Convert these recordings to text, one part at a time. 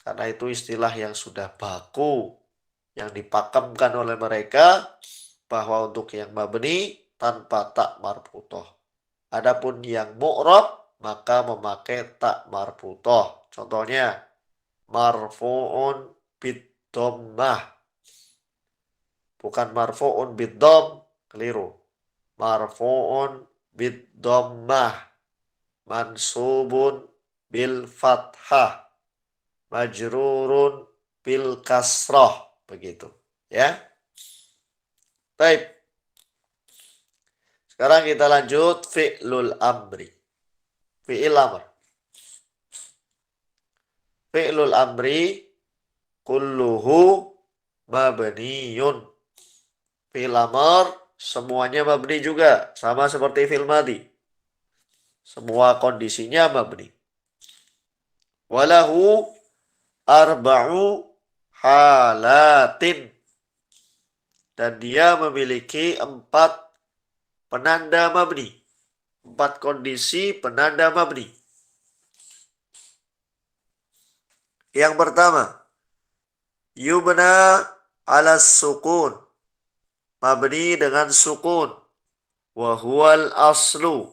Karena itu istilah yang sudah baku, yang dipakemkan oleh mereka, bahwa untuk yang mabni tanpa tak marfutoh. Adapun yang mu'rab maka memakai tak marfutoh. Contohnya marfu'un bid-dhammah. Bukan marfu'un bid-dhamm, keliru. Marfu'un bid-dhammah. Mansubun bil fathah. Majrurun bil kasrah. Begitu. Ya. Baik. Sekarang kita lanjut fi'lul amri. Fi'il amr. Fi'lul amri kulluhu mabniyun. Fi'il amr semuanya mabni juga, sama seperti fi'il madhi. Semua kondisinya mabni. Walahu arba'u halatin. Dan dia memiliki 4 penanda mabni. 4 kondisi penanda mabni. Yang pertama, yubna ala sukun. Mabni dengan sukun. Wahual aslu.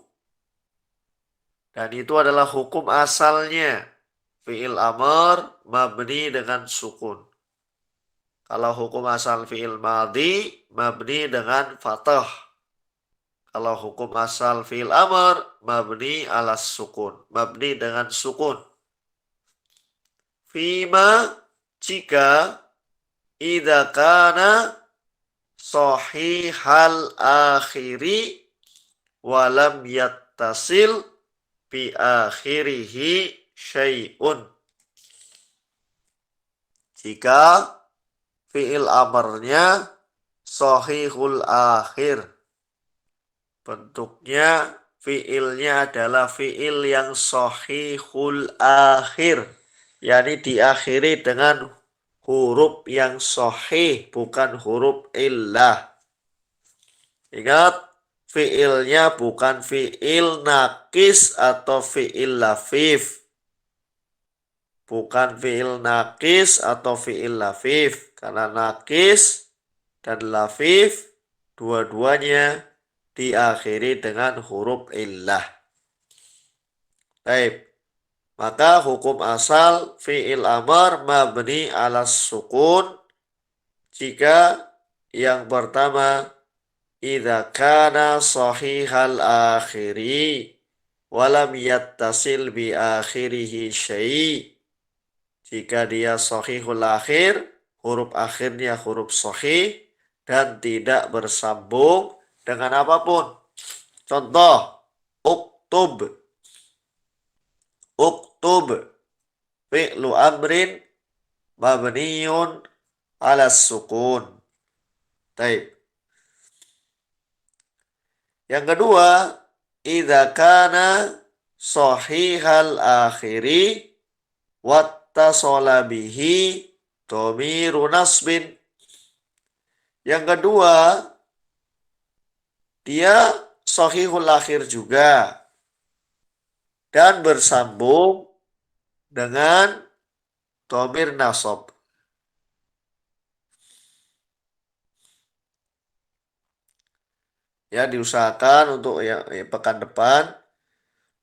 Dan itu adalah hukum asalnya. Fi'il amr mabni dengan sukun. Kalau hukum asal fi'il madhi mabni dengan fathah. Kalau hukum asal fi'il amr mabni ala sukun. Mabni dengan sukun. Fima jika idza kana sahihal akhiri walam yattasil bi akhirihi syai'un. Jika fi'il amarnya sahihul akhir. Bentuknya fi'ilnya adalah fi'il yang sahihul akhir. yakni diakhiri dengan huruf yang sahih, bukan huruf illah. Ingat, fi'ilnya bukan fi'il nakis atau fi'il lafif. Bukan fi'il nakis atau fi'il lafif. Karena nakis dan lafif dua-duanya diakhiri dengan huruf illah. Baik. Maka hukum asal fi'il amar mabni ala sukun jika yang pertama idza kana sahihal akhiri walam yattasil bi akhirihi syai'. Jika dia sahihul akhir, huruf akhirnya huruf sahih dan tidak bersambung dengan apapun. Contoh, uktub. Uktub fi'lu amrin mabniyun ala sukun. Baik. Yang kedua, idza kana sahihal akhiri wattasala bihi dhamiru nasbin. Yang kedua, dia sahihul akhir juga dan bersambung dengan dhamir nasab. Ya, diusahakan untuk pekan depan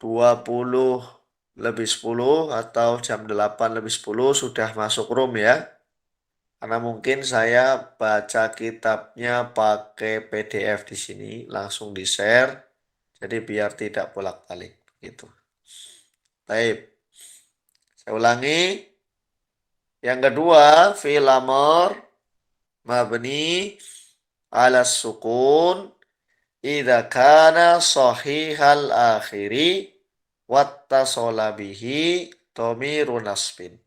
20:10 atau jam 8:10 sudah masuk room ya. Karena mungkin saya baca kitabnya pakai PDF di sini, langsung di-share. Jadi biar tidak bolak-balik gitu. Baik. Saya ulangi. Yang kedua, fi'il amr mabni ala sukun idza kana sahihal akhiri wattasala bihi dhamiru nasbin.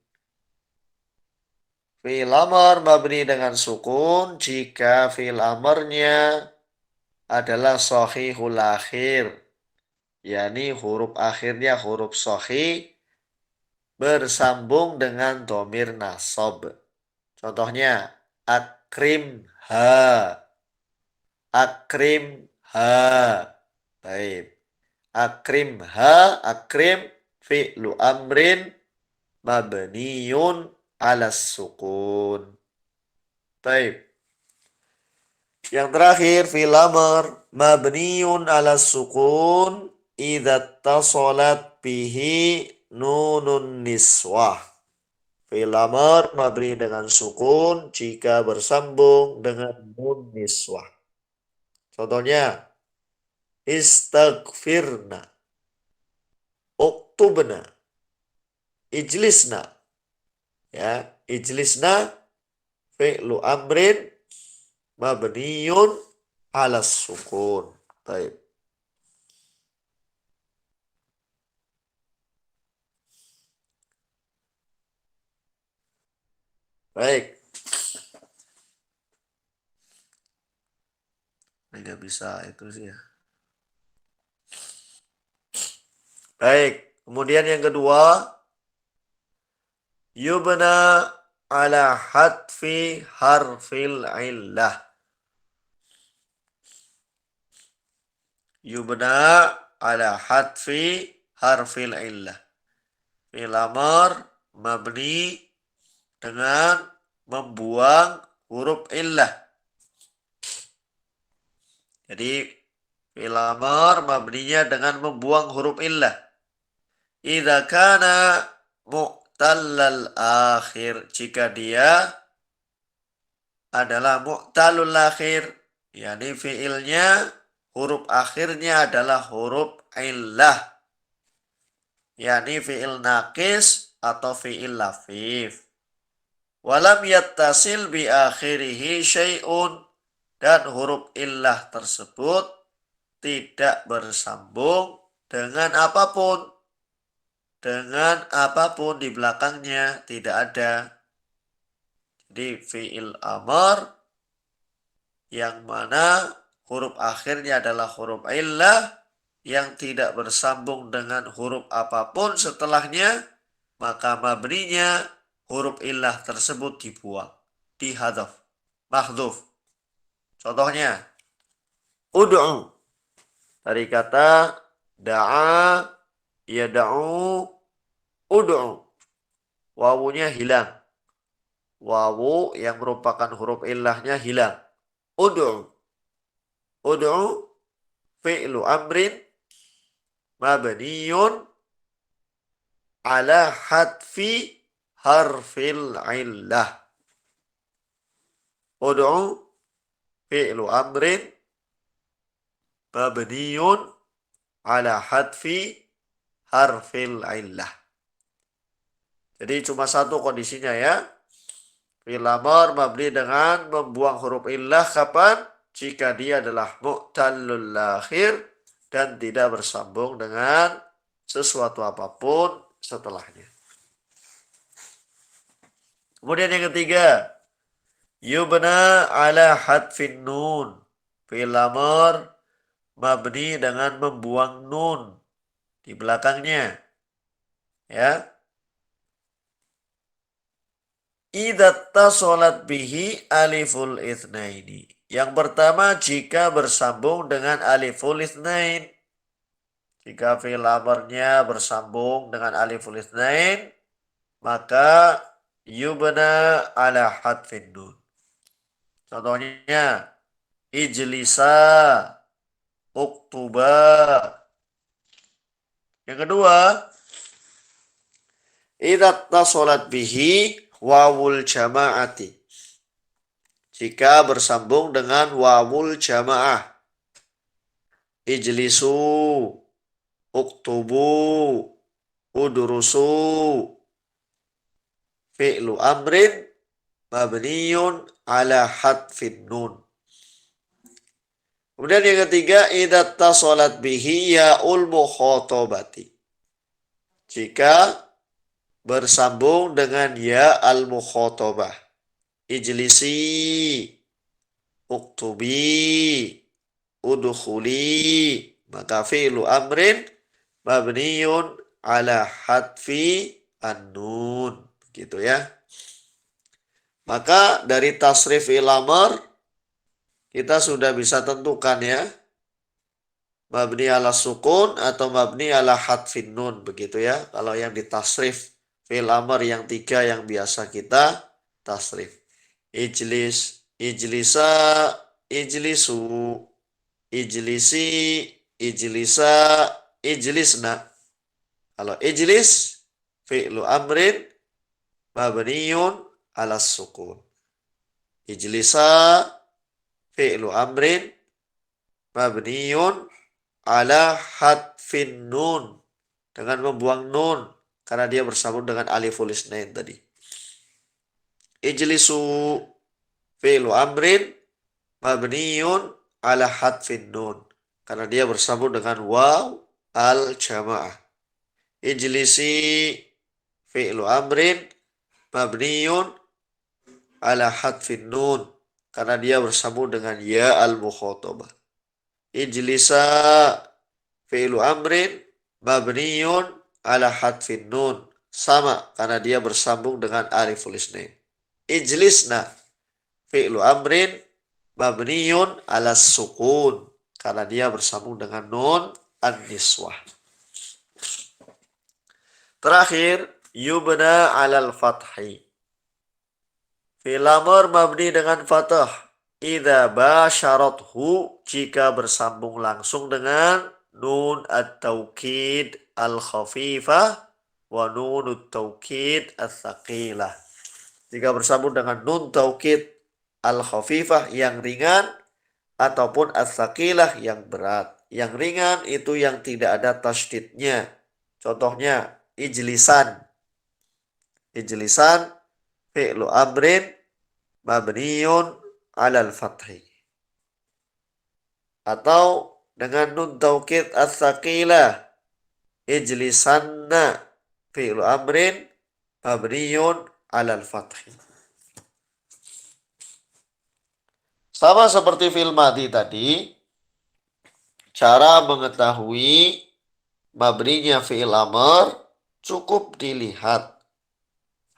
Fi'il amr mabni dengan sukun jika fi'il amrnya adalah sahihul akhir, yakni huruf akhirnya huruf sahih bersambung dengan dhamir nasab. Contohnya akrimha. Akrimha. Baik. Akrimha, akrim fi'lu amrin mabniyun ala sukun. Baik. Yang terakhir fil amr mabniyun ala sukun idza tasalat bihi nunun niswah. Fil amr mabni dengan sukun jika bersambung dengan nun niswah. Contohnya istaghfirna, uktubna, ijlisna. Ya, ijlisna fi'lu amrin mabniyun ala sukun. Baik. Baik. Ini nggak bisa itu sih ya. Baik. Kemudian yang kedua, yubna ala hadfi harfil illah. Yubna ala hadfi harfil illah. Fi'il amr mabni dengan membuang huruf illah. Jadi fi'il amr mabninya dengan membuang huruf illah. Idza kana mu'tallal akhir, jika dia adalah mu'talul akhir, yakni fi'ilnya huruf akhirnya adalah huruf illah, yakni fi'il naqis atau fi'il lafif. Walam yattasil bi akhirihi syai'un, dan huruf illah tersebut tidak bersambung dengan apapun. Dengan apapun di belakangnya tidak ada. Jadi fi'il amr yang mana huruf akhirnya adalah huruf illah yang tidak bersambung dengan huruf apapun setelahnya, maka mabninya huruf illah tersebut dibuang, dihadzaf, mahdhuf. Contohnya ud'u dari kata da'a yad'u, ud'u, wawunya hilang. Wawu yang merupakan huruf illahnya hilang. Ud'u. Ud'u fi'lu amrin mabniyun ala hadfi harfil illah. Ud'u fi'lu amrin mabniyun ala hadfi harfil illah. Jadi cuma satu kondisinya ya. Fi'il amr mabni dengan membuang huruf illah kapan? Jika dia adalah mu'tallul akhir dan tidak bersambung dengan sesuatu apapun setelahnya. Kemudian yang ketiga, yubna ala hadfin nun. Fi'il amr mabni dengan membuang nun di belakangnya. Ya. Idza tasalat bihi aliful itsnaini. Yang pertama jika bersambung dengan aliful itsnain. Jika fi'il amrnya bersambung dengan aliful itsnain, maka yubna ala hadfin nun. Contohnya ijlisa, uktuba. Yang kedua, idza tasalat bihi wawul jama'ati. Jika bersambung dengan wawul jama'ah. Ijlisu, uktubu, udrusu. Fi'lu amrin mabniyun ala hadfin nun. Kemudian yang ketiga, idza tasalat bihi ya'ul mukhatabati. Jika bersambung dengan ya al-mukhatabah. Ijlisi, uktubi, udkhuli. Maka fi'lu amrin mabniyun ala hadfi an-nun. Begitu ya. Maka dari tasrif fi'il amr kita sudah bisa tentukan ya. Mabni ala sukun atau mabni ala hadfin nun. Begitu ya. Kalau yang di tasrif fi'il amr yang 3 yang biasa kita tasrif. Ijlis, ijlisa, ijlisu, ijlisi, ijlisa, ijlisna. Kalau ijlis fi'lu amrin mabniun ala sukun. Ijlisa fi'lu amrin mabniun ala hadfin nun, dengan membuang nun karena dia bersambung dengan aliful isnain tadi. Ijlisu fi'lu amrin mabniun ala hadfin nun, karena dia bersambung dengan waw al jamaah. Ijlisi fi'lu amrin mabniun ala hadfin nun, karena dia bersambung dengan ya al mukhatabah. Ijlisa fi'lu amrin mabniun ala hadfin nun, sama karena dia bersambung dengan aliful isnain. Ijlisna fi'lu amrin mabniun ala sukun, karena dia bersambung dengan nun an-niswah. Terakhir, yubna alal fathi. Fi'il amr mabni dengan fathah idza basyarathu, jika bersambung langsung dengan nun at-taukid al-khafifah wa nun at-taukid al-thaqilah. Jika bersambung dengan nun taukid al-khafifah yang ringan ataupun al-thaqilah yang berat. Yang ringan itu yang tidak ada tasydidnya. Contohnya ijlisan. Ijlisan fi'lu amrin mabniun alal fathi. Atau dengan nun taukid as-saqilah, ijlisanna fi'lu amrin mabniun alal fathi. Sama seperti fi'il madhi tadi, cara mengetahui mabninya fi'il amr cukup dilihat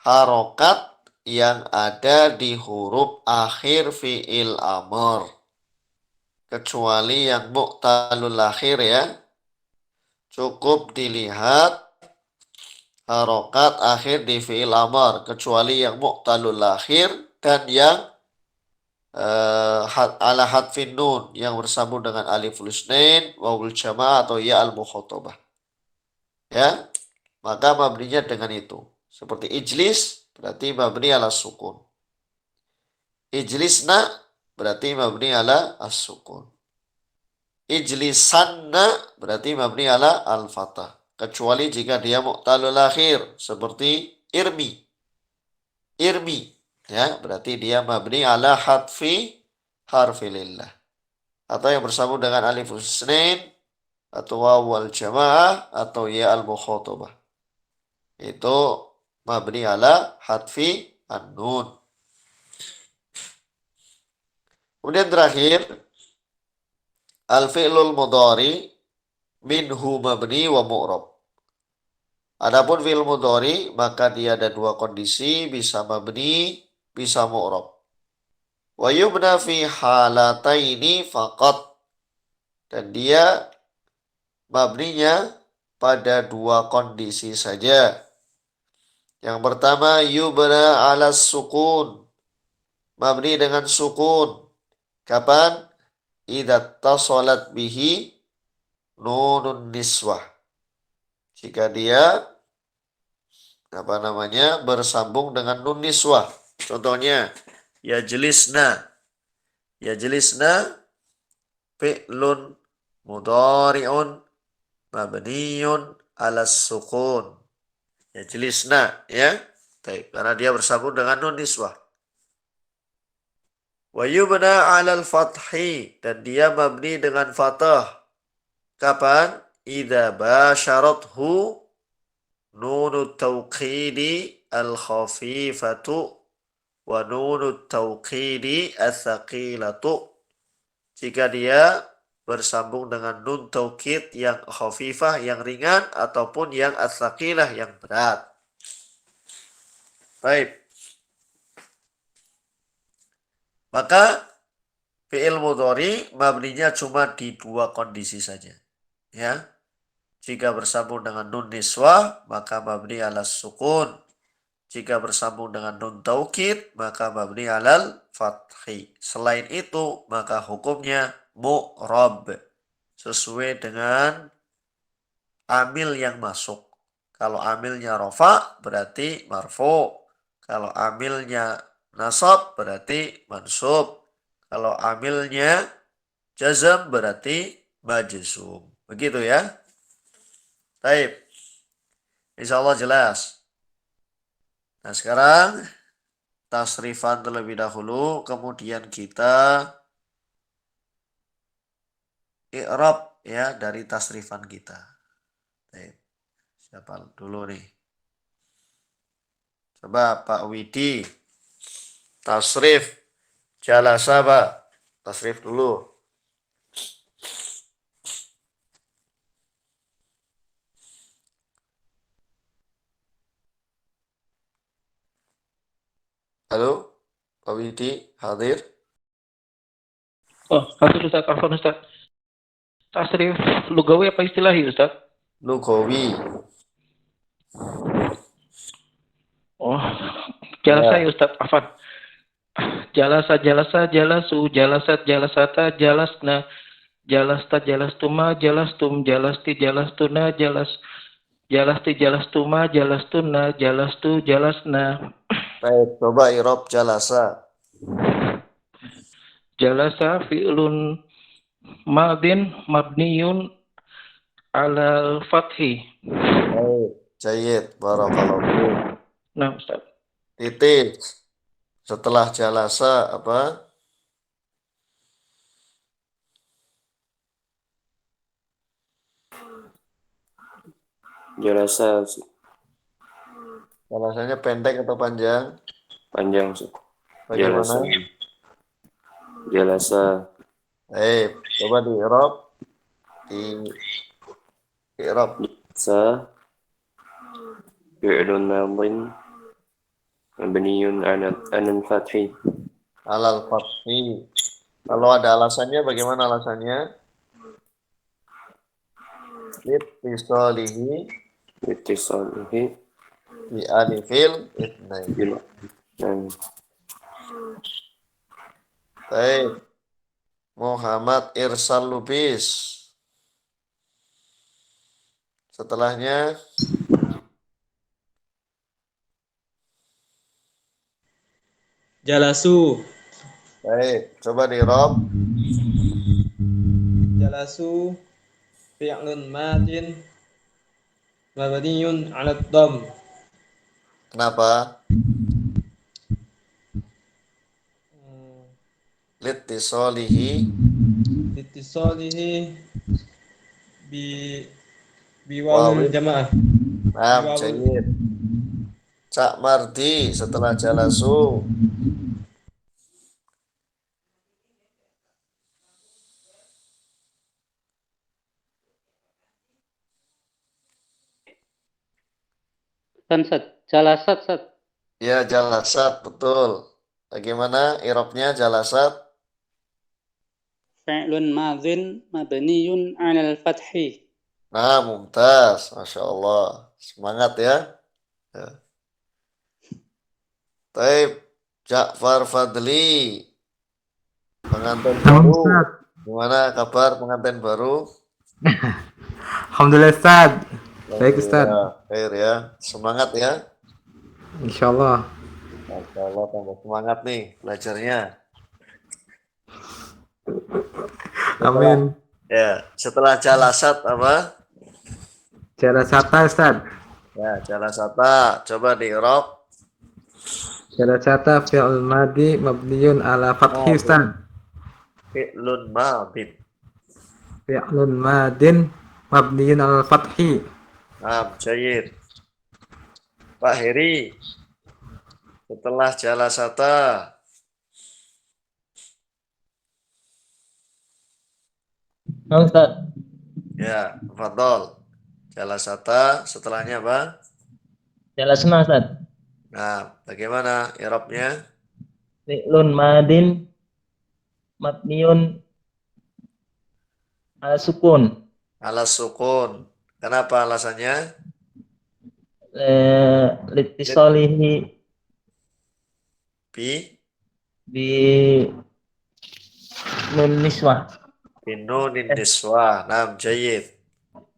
harokat yang ada di huruf akhir fi'il amr, kecuali yang mu'talul akhir ya. Cukup dilihat harokat akhir di fi'il amr, kecuali yang mu'talul akhir dan yang ala hadfin nun, yang bersambung dengan aliful isnain, wawul jamaah atau ya al mukhatabah. Ya, maka mabninya dengan itu. Seperti ijlis berarti mabni ala sukun. Ijlisna berarti mabni ala as-sukun. Ijlisanna berarti mabni ala al-fatah. Kecuali jika dia mu'talul akhir seperti irmi. Irmi ya, berarti dia mabni ala hadfi harfilillah. Atau yang bersambung dengan alif isnain atau waw al jamaah atau ya al mukhatabah. Itu mabni ala hadfi an-nun. Kemudian terakhir, al-fi'lul mudhari minhu mabni wa mu'rab. Adapun fi'il mudhari maka dia ada dua kondisi, bisa mabni, bisa mu'rab. Wa yubna fi halataini faqat. Dan dia mabninya pada dua kondisi saja. Yang pertama, yubna ala sukun, mabni dengan sukun. Kapan? Idza tasalat bihi nunun niswah. Jika dia bersambung dengan nun niswah. Contohnya yajlisna. Yajlisna fi'lun mudhari'un mabniun ala sukun. Yajlisna ya. Baik, karena dia bersambung dengan nun niswah. Wa yubna 'alal fathi, dan dia mabni dengan fathah. Kapan? Idza basyarathu nunut tauqidi al-khafifatu wa nunut tauqidi as-saqilatu. Jika dia bersambung dengan nun taukid yang khafifah, yang ringan, ataupun yang as-saqilah, yang berat. Baik. Maka fi'il mudhari mabninya cuma di dua kondisi saja. Ya. Jika bersambung dengan nun niswah, maka mabni ala sukun. Jika bersambung dengan nun taukid, maka mabni alal fathi. Selain itu, maka hukumnya mu'rab. Sesuai dengan amil yang masuk. Kalau amilnya rofa, berarti marfu. Kalau amilnya nasab, berarti mansub. Kalau amilnya jazam, berarti majzum. Begitu ya. Baik. Insya Allah jelas. Nah sekarang tasrifan terlebih dahulu, kemudian kita i'rab ya dari tasrifan kita. Baik. Siapa dulu nih? Coba Pak Widi. Tasrif. Jalasa Pak. Tasrif dulu. Halo, Pak Widi, hadir? Oh, hadir Ustaz, Afwan Ustaz. Tasrif lugawi apa istilahi Ustaz? Lugawi. Oh, jalasa ya Ya. Ustaz, Afwan. Jalasa, jalasa, jalasu, jalasat, jalasata, jalasna, jalasta, jalastuma, jalastum, jalasti, jalastuna, jalasti, jalastuma, jalastuna, jalastu, jalasna. Baik, coba i'rab jalasa. Jalasa fi'lun madin mabniyun alal fathi. Baik, jayyid, barakallahu fiik. Nah, Ustaz. Titik. Setelah jalasa apa? Jalasa Jalasanya pendek atau panjang? panjang. Jalasa. Bagaimana? Jalasa. Coba di i'rab. Di i'rab. Jalasa. Fi'lun madin mabniyun alal fathi. Alal fathi. Kalau ada alasannya, bagaimana alasannya? Litisolihi Ittisalihi bi alifil itsnain. bil Baik. Muhammad Irsal Lubis. Setelahnya Jalasu. baik, coba di rob. Jalasu fi'lun madin mabniyun 'ala dhamm. Kenapa? Litisolihi Litisalihi bi wawil. biwawil jamaah. Naam, Biwawil jayyid. Cak Mardi setelah jalasu. Sat, jalasat, sat. Ya, jalasat, betul. Bagaimana irobnya jalasat? Fi'lun madhin mabniyun 'alal fathi. Nah, mumtaz. Masya Allah. Semangat ya. Ya. Taib. Ja'far Fadli. Pengantin Halo baru. Ustaz. Gimana kabar pengantin baru? Alhamdulillah Ustaz. Baik Ustaz. Alhamdulillah. Khair ya. Semangat ya. Insya Allah. Masya Allah, tambah semangat nih belajarnya. Amin. Ya, setelah jalasat apa? Jalasata Ustaz. Ya, jalasata. Coba di Rob. Jalasata fi'il madi mabniyun ala fathi Ustaz. Fi'lun madin. Fi'lun madin mabniyun ala fathi. Nah, jayyid. Pak Heri. Setelah jalasata. Ustaz. Ya, fadol. Jalasata, setelahnya apa? Jalasna Ustaz. Nah, bagaimana irobnya? Fi'lun madin mabniyun 'ala sukun. Alas sukun. Kenapa alasannya? litisolihi Bi bi nun niswah. binunin niswah. Nam jayid.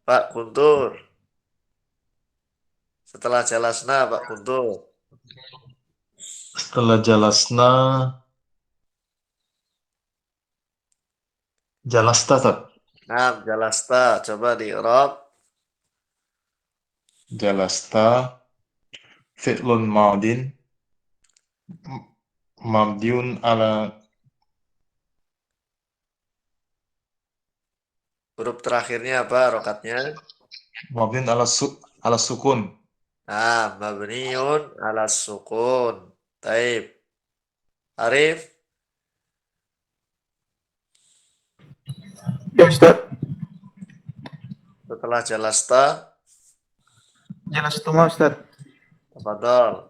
Pak Guntur. Setelah jalasna Pak Guntur. Setelah jalasna jalasta Ustaz. Nam jalasta. Coba di Arab. Jalasta fi'lun madin mabdiun ala Huruf terakhirnya apa rokatnya? mabdiun ala sukun. Nah, mabniun ala sukun. Taib. Arif. Ya Ustaz, Setelah jalasta. jelas tuma Ustaz. Tafadhol.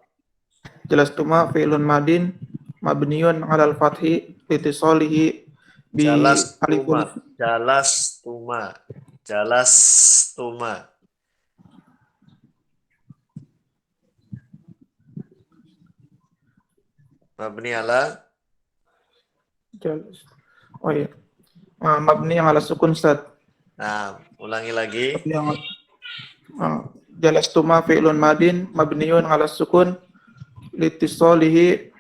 Jelas tuma fi'lun madin mabniun 'alal fathi litisalihi bi Jalas alifun tuma. Jalas tuma. Jalas tuma. Mabni ala. jelas. Oh iya. Mabni 'ala sukun Ustaz. Nah, ulangi lagi. Jelas tuma fi'lun madin mabniun 'ala sukun litisalihi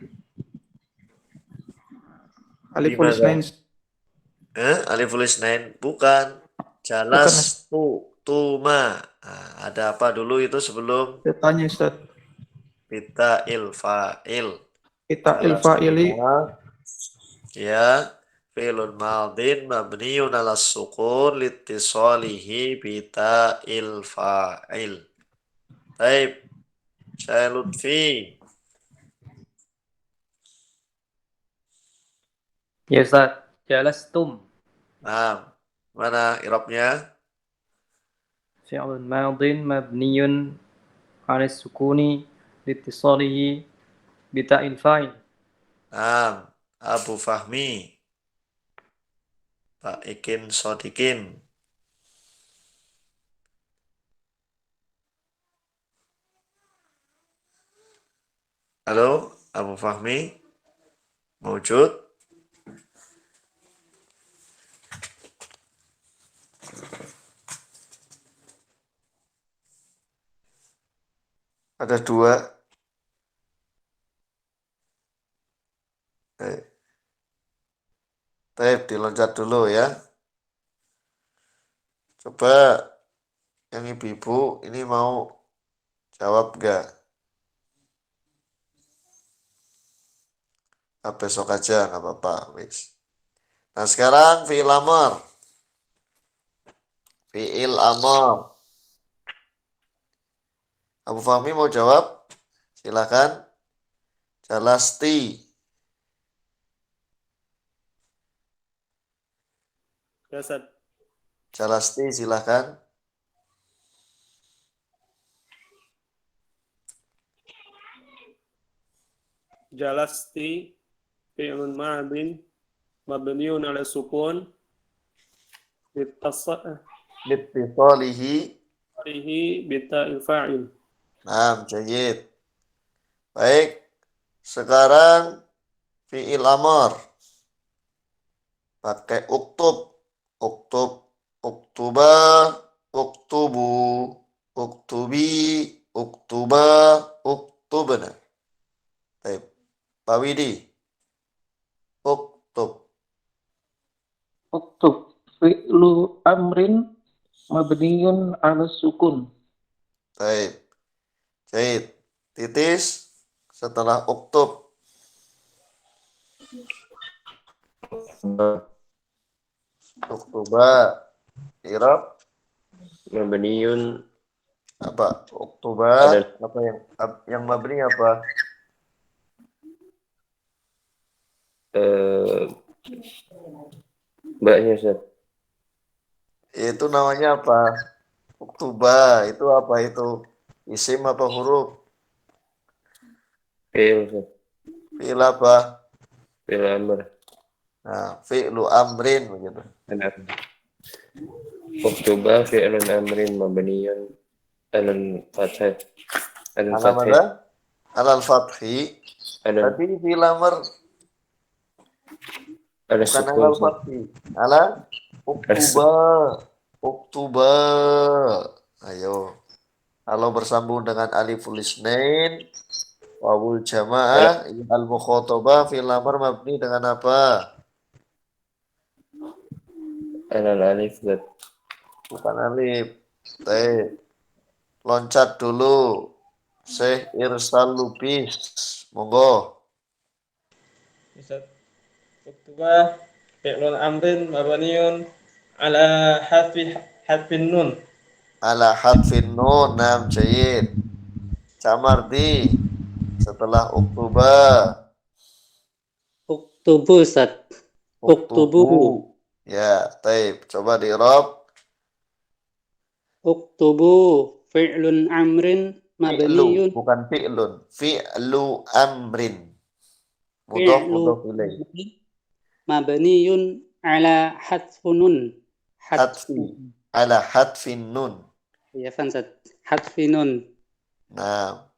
alifun Gimana? isnain. Aliful isnain. Bukan. Jalas tuma. Nah, ada apa dulu itu sebelum Tanya Ustaz. kita fa'il. Kita Jalas fa'ili tuma. Ya. Fi'lun madin mabniun ala sukun litisalihi bita fa'il. Baik. Saya Lutfi. Ya Ustaz, jalastum Nah, mana irobnya? fi'lun madin mabniyun 'ala sukuni litisalihi bi ta'il fa'il. Nah, Abu Fahmi. Pak Ikin Sodikin. Halo, Abu Fahmi. Mewujud? Ada dua. Baik, diloncat dulu ya. Coba yang ibu-ibu ini mau jawab gak? Besok aja nggak apa-apa, wis. Nah sekarang fi'il amar. Fi'il amar. Abu Fahmi mau jawab? Silakan. Jalasti. Ya Ustaz. Jalasti silakan. Jalasti fi'lun ma'din mabniun 'ala sukun Litisalihi. bi ta'il fa'il. Nah, jayid. Baik. Sekarang fi'il amar. Pakai uktub. Uktub. Uktuba. Uktubu. Uktubi. Uktuba. Uktubna. Baik. Pak Widi. Uktub. Uktub fi'lu amrin mabniyun 'ala sukun. Baik. Jahit. Titis setelah uktub. Uktuba. Irab. Mabniun Apa? Uktuba. Apa yang mabni apa? mbaknya Ustaz. Itu namanya apa? Uktuba. Itu apa itu? Isim apa huruf? Fi'il Ustaz. Fi'il apa? Fi'il amr. Nah, fi'lu amrin begitu. Benar. Uktuba fi'lun amrin mabniun Al-Fathah. Ala Al-Fathah. mana? Alal fathi. Al- Tadi fi'il amr bukan alal Al-Sukun. fathi. Ala uktuba. Uktuba. Ayo. Kalau bersambung dengan aliful isnain, wawul jamaah, al mukhatabah, fi'il amr mabni dengan apa? Al-Alif. Bukan alif. Baik. Loncat dulu. Syekh Irsal Lubis. Monggo. Ustaz. Uktuba fi'lun amrin mabniun ala hadfin nun. Ala hadfin nun. Nam jayid. Camardi. Setelah uktuba. Uktubu Ustaz. Uktubu. Ya, taib. Coba di Rob. Uktubu fi'lun amrin Fi'lu, mabniyun bukan fi'lun. Fi'lu amrin. Mudhaf mudhaf ilaih. mabniyun ala hadfunun. Hadfi. Ala hadfin nun. Ya, fan Ustaz. Hadfinun. Nah,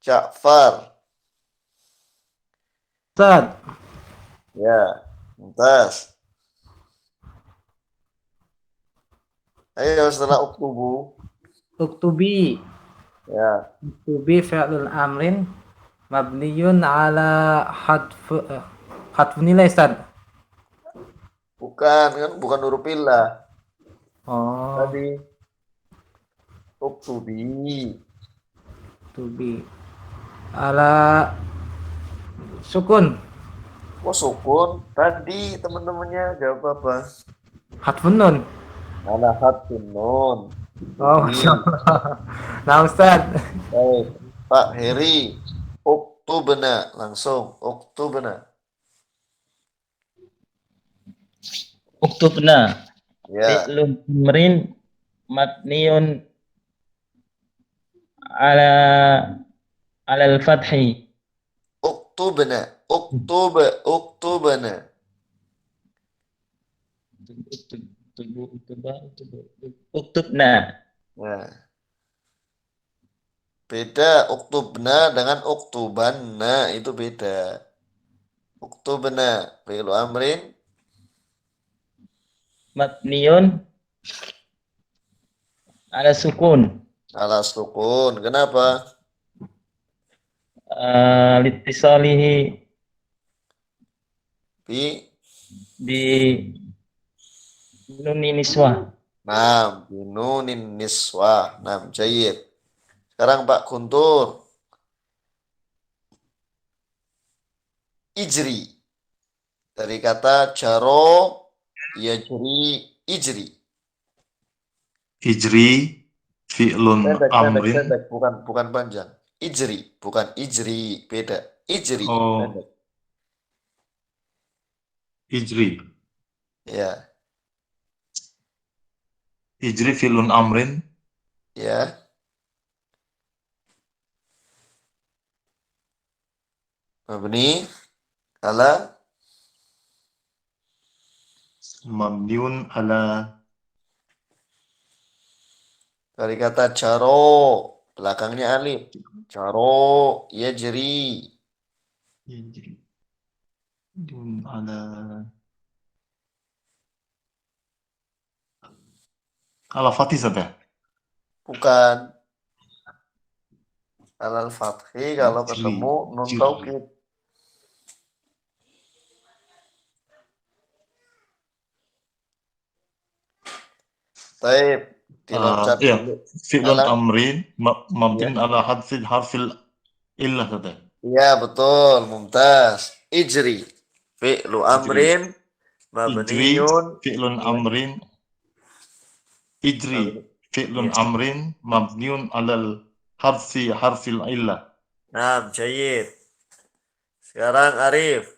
Ja'far. Ustaz, Ya, mumtaz. Ayo setelah uktubu. uktubi. Ya, uktubi fi'lul amrin mabniyun ala hadfu nilai Ustaz. bukan huruf illah. Oh, Tadi uktubi. uktubi. Ala sukun. Kok sukun? Tadi teman-temannya jawab apa? Hadfun nun. Ala hadfin nun. Oh, Masya Allah. Nah, Ustaz. Baik, Pak Heri. Uktubna langsung. Uktubna. Uktubna. Ya, Fi'lun amrin mabniyun ala al-fathi. uktubna. Uktubna. Ya. Beda uktubna dengan uktubanna, itu beda. Uktubna fi'lu amrin Mabniyun ala sukun. ala sukun. Kenapa? Litisalihi Bi bi nuni niswah. Nam, binunin niswah. Nam, jayid. Sekarang Pak Guntur. Ijri. Dari kata jaro, yajri, ijri. Ijri fi'lun amrin. Pendek. Bukan panjang. Ijri, bukan ijri. Beda. Ijri. Oh. Pendek. Ijri. Ya, Ijri fi'lun amrin. ya. Mabni ala Mabniun ala dari kata jaro, belakangnya alif. Jaro, yajri. Ijri. Mabniun ala fathi saja. Bukan. Alal fathi kalau Ijri, ketemu nun ijri. taukid. Taib. Diloncat Iya. dulu. Fi'lun Ala. amrin mabniun ala harfil illah saja. Iya, betul. Mumtaz. Ijri. Fi'lu amrin. Ijri Mabniyun. fi'lun amrin. Ijri fi'lun amrin mabniun alal harfil illah. Nah, jayid. Sekarang Arif.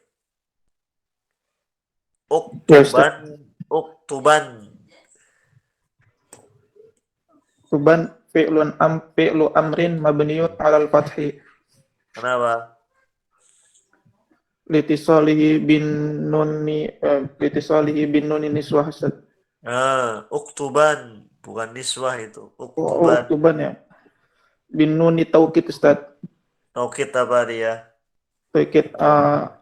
Uktuban. Uktuban. Uktuban fi'lu amrin mabniyun ala al-fathi. Kenapa? Litisalihi bin nuni niswah Ustaz. Nah, uktuban. Bukan niswah itu. Oh, Uktuban. uktuban ya. bin nuni taukid Ustaz. Taukid apa dia? Taukid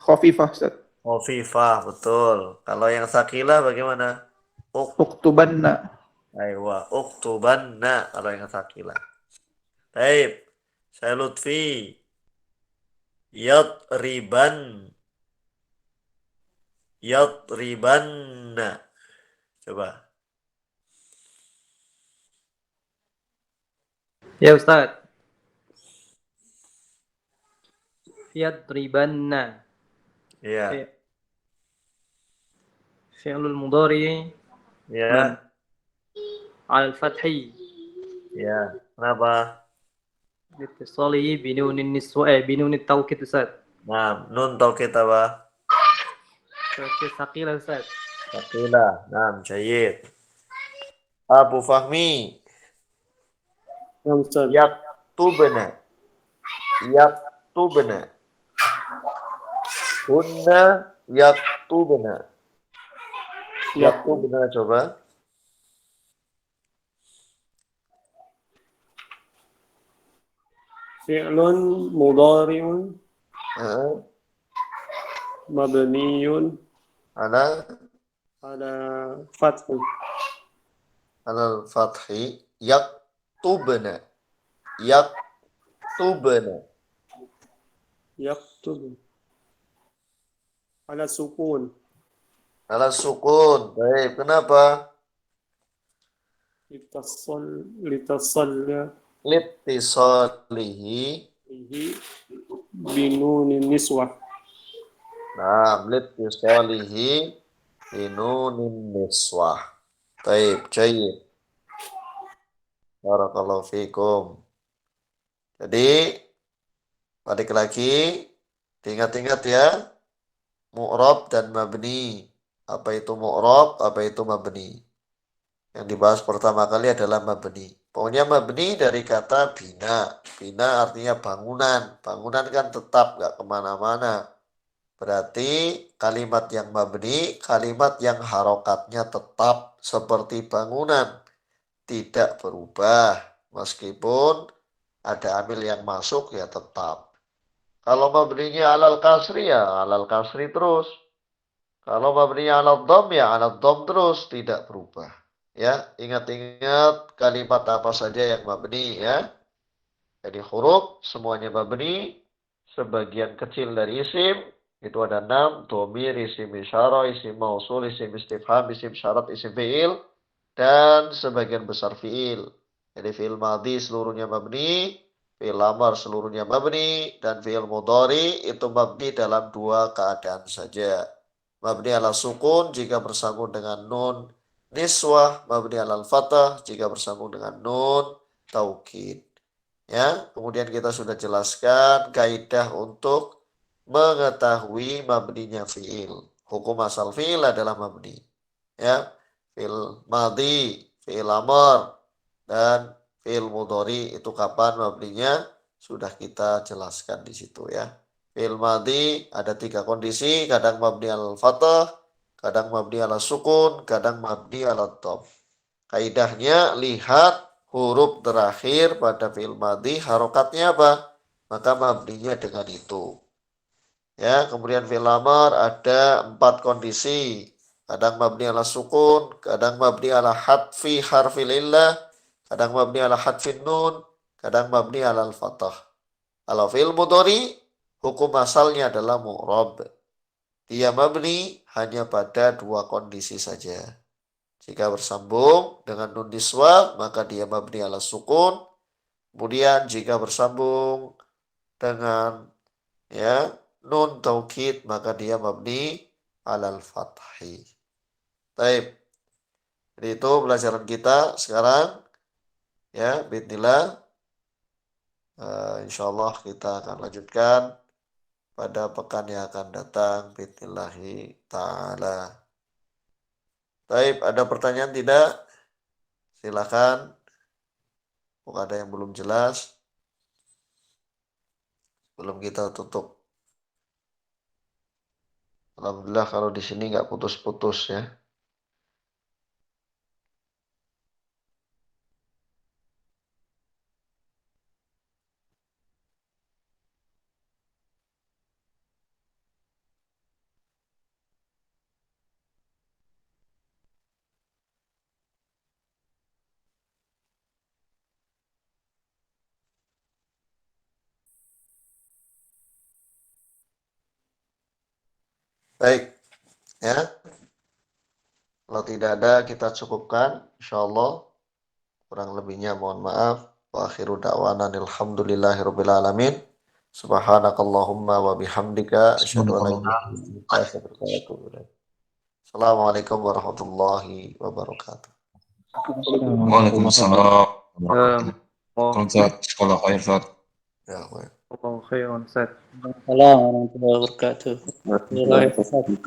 khafifah Ustaz. Khafifah, betul. Kalau yang sakilah bagaimana? Uktubanna. Aywa, uktubanna kalau yang sakilah. Baik, saya Lutfi. Yadriban. Yadribanna. Coba. Ya Ustaz. Yadribanna. Ya, Fi'lul mudhari ya, al fathi ya. Kenapa? litisalihi binunin niswa binunit taukid Ustaz. Nah, nun taukid apa? Taukid saqilah Ustaz. Sakilah. Nah, jayid. Abu Fahmi. Naam Ustaz. Yaktubna. Yaktubna. Kunna yaktubna. Yaktubna coba. Fi'lun mudhari'un Heeh. mabniyun Ala ala fathi. alal fathi yaktubna. Yaktubna. Yaktubu. Ala sukun. Ala sukun. Baik, kenapa? Litasalla Litisalihi. bihi binunin niswah. Nah, litisalihi binunin niswah. Baik, jayid. Barakallahu fikum. Jadi, balik lagi, diingat-ingat ya, mu'rab dan mabni. Apa itu mu'rab, apa itu mabni. Yang dibahas pertama kali adalah mabni. Pokoknya mabni dari kata bina. Bina artinya bangunan. Bangunan kan tetap, gak kemana-mana. Berarti kalimat yang mabni, kalimat yang harokatnya tetap seperti bangunan. Tidak berubah. Meskipun ada amil yang masuk ya tetap. Kalau mabninya alal kasri ya alal kasri terus. Kalau mabninya alal dom ya alal dom terus. Tidak berubah. Ya, ingat-ingat kalimat apa saja yang mabni ya. Jadi huruf semuanya mabni. Sebagian kecil dari isim. Itu ada 6. Domir, isim isyarah, isim mausul, isim istifham, isim syarat, isim fi'il. Dan sebagian besar fi'il. Jadi fi'il madhi seluruhnya mabni. Fi'il amar seluruhnya mabni. Dan fi'il mudhari itu mabni dalam 2 keadaan saja. Mabni ala sukun jika bersambung dengan nun niswah. Mabni ala fathah jika bersambung dengan nun taukid. Ya, kemudian kita sudah jelaskan kaidah untuk mengetahui mabninya fi'il. Hukum asal fi'il adalah mabni. Ya, fi'il madhi, fi'il amar, dan fi'il mudhari itu kapan mabninya sudah kita jelaskan di situ ya. Fi'il madhi ada 3 kondisi, kadang mabni al fathah, kadang mabni ala sukun, kadang mabni ala dhamma. Kaidahnya lihat huruf terakhir pada fi'il madhi harokatnya apa? Maka mabninya dengan itu. Ya, kemudian fi'il amar ada 4 kondisi. Kadang mabni ala sukun, kadang mabni ala hadfi harfil illah, kadang mabni ala hadfin nun, kadang mabni ala al-fathah. Kalau fi'il mudhari hukum asalnya adalah mu'rab. Dia mabni hanya pada 2 kondisi saja. Jika bersambung dengan nun niswah, maka dia mabni ala sukun. Kemudian jika bersambung dengan ya nun taukid, maka dia mabni alal fathi. Baik. Jadi itu pelajaran kita sekarang. Ya, bismillah. Insyaallah kita akan lanjutkan pada pekan yang akan datang. Bismillahi ta'ala. Baik, ada pertanyaan tidak? Silakan. Mungkin ada yang belum jelas. Belum kita tutup. Alhamdulillah kalau di sini nggak putus-putus ya. Baik, ya. Kalau tidak ada kita cukupkan, insyaallah. Kurang lebihnya mohon maaf. Wa akhiru da'wana alhamdulillahirabbil alamin. Subhanakallahumma wa bihamdika asyhadu an la ilaha illa anta astaghfiruka wa atubu ilaik. Assalamualaikum warahmatullahi wabarakatuh. Waalaikumsalam. Oh, Ustaz, sekolah khair, Ustaz. Ya, baik. khairan, Ustaz. Assalamualaikum warahmatullahi wabarakatuh.